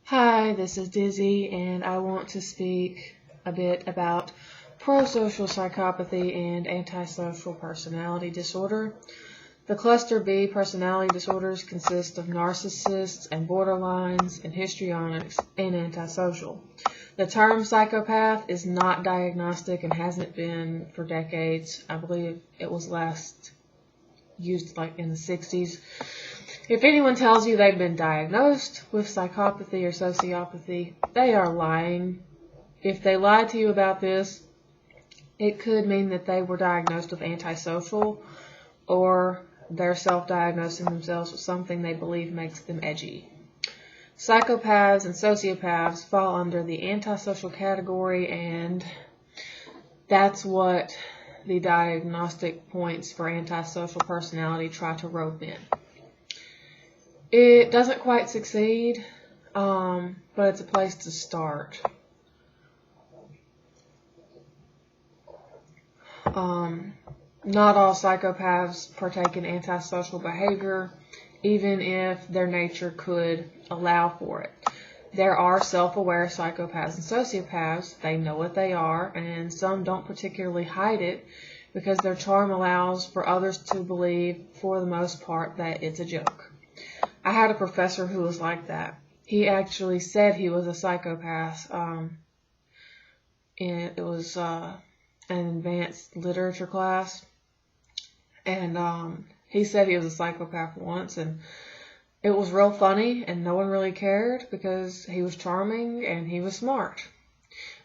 Hi, this is Dizzy, and I want to speak a bit about prosocial psychopathy and antisocial personality disorder. The cluster B personality disorders consist of narcissists and borderlines and histrionics and antisocial. The term psychopath is not diagnostic and hasn't been for decades. I believe it was last used like in the 60s. If anyone tells you they've been diagnosed with psychopathy or sociopathy, they are lying. If they lied to you about this, it could mean that they were diagnosed with antisocial, or they're self-diagnosing themselves with something they believe makes them edgy. Psychopaths and sociopaths fall under the antisocial category, and that's what the diagnostic points for antisocial personality try to rope in. It doesn't quite succeed, but it's a place to start. Not all psychopaths partake in antisocial behavior, even if their nature could allow for it. There are self-aware psychopaths and sociopaths. They know what they are, and some don't particularly hide it because their charm allows for others to believe, for the most part, that it's a joke. I had a professor who was like that. He actually said he was a psychopath. And it was an advanced literature class. And he said he was a psychopath once, and it was real funny, and no one really cared because he was charming and he was smart.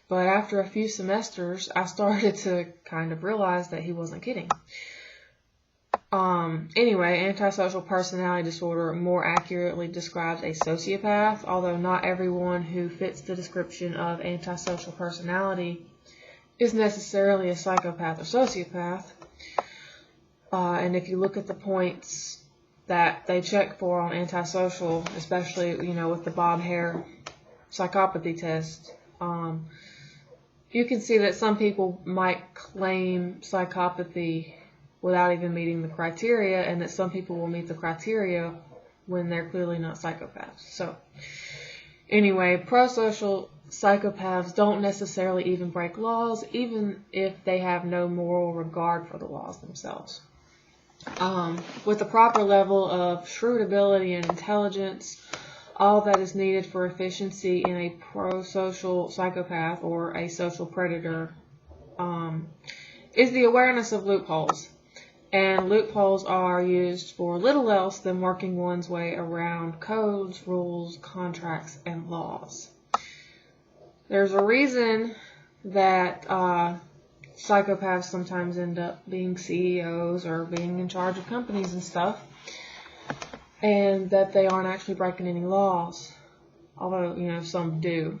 But after a few semesters, I started to kind of realize that he wasn't kidding. Anyway, antisocial personality disorder more accurately describes a sociopath, although not everyone who fits the description of antisocial personality is necessarily a psychopath or sociopath. And if you look at the points that they check for on antisocial, especially, with the Bob Hare psychopathy test, you can see that some people might claim psychopathy without even meeting the criteria, and that some people will meet the criteria when they're clearly not psychopaths. So, anyway, prosocial psychopaths don't necessarily even break laws, even if they have no moral regard for the laws themselves. With the proper level of shrewd ability and intelligence, all that is needed for efficiency in a prosocial psychopath or a social predator is the awareness of loopholes. And loopholes are used for little else than working one's way around codes, rules, contracts, and laws. There's a reason that psychopaths sometimes end up being CEOs or being in charge of companies and stuff, and that they aren't actually breaking any laws, although, some do.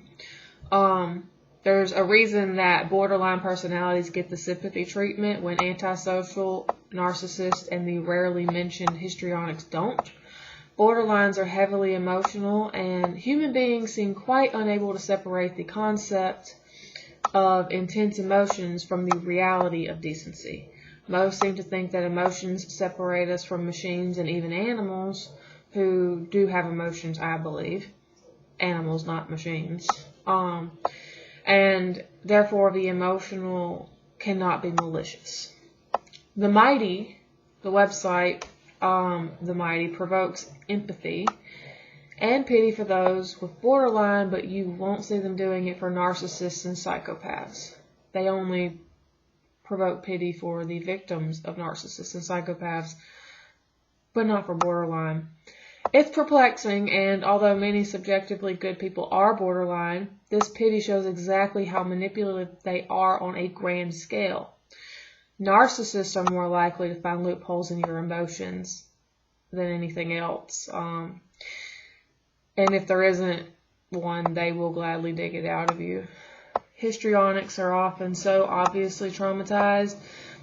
There's a reason that borderline personalities get the sympathy treatment when antisocial, narcissists, and the rarely mentioned histrionics don't. Borderlines are heavily emotional, and human beings seem quite unable to separate the concept of intense emotions from the reality of decency. Most seem to think that emotions separate us from machines and even animals, who do have emotions, I believe. Animals, not machines. And therefore the emotional cannot be malicious. The Mighty, the website, The Mighty, provokes empathy and pity for those with borderline, but you won't see them doing it for narcissists and psychopaths. They only provoke pity for the victims of narcissists and psychopaths, but not for borderline. It's perplexing, and although many subjectively good people are borderline, this pity shows exactly how manipulative they are on a grand scale. Narcissists are more likely to find loopholes in your emotions than anything else. And if there isn't one, they will gladly dig it out of you. Histrionics are often so obviously traumatized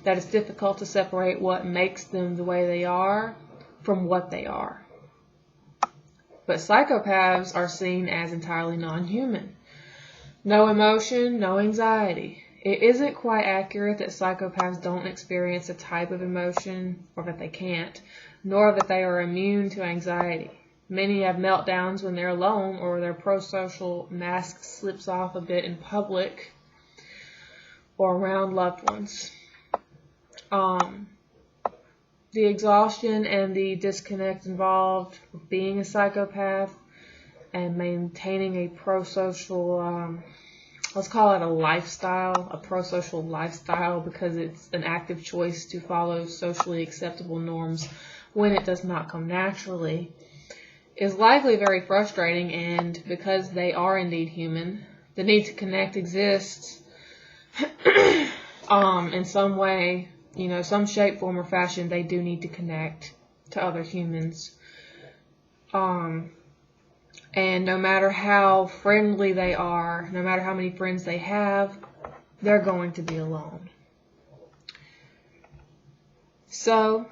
that it's difficult to separate what makes them the way they are from what they are. But psychopaths are seen as entirely non-human. No emotion, no anxiety. It isn't quite accurate that psychopaths don't experience a type of emotion, or that they can't, nor that they are immune to anxiety. Many have meltdowns when they're alone, or their prosocial mask slips off a bit in public or around loved ones. The exhaustion and the disconnect involved with being a psychopath and maintaining a prosocial, let's call it a lifestyle, a prosocial lifestyle, because it's an active choice to follow socially acceptable norms when it does not come naturally, is likely very frustrating. And because they are indeed human, the need to connect exists in some way, some shape, form, or fashion. They do need to connect to other humans. And no matter how friendly they are, no matter how many friends they have, they're going to be alone. So,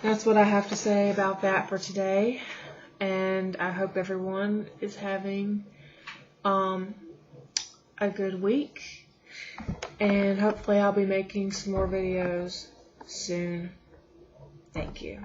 that's what I have to say about that for today. And I hope everyone is having a good week. And hopefully I'll be making some more videos soon. Thank you.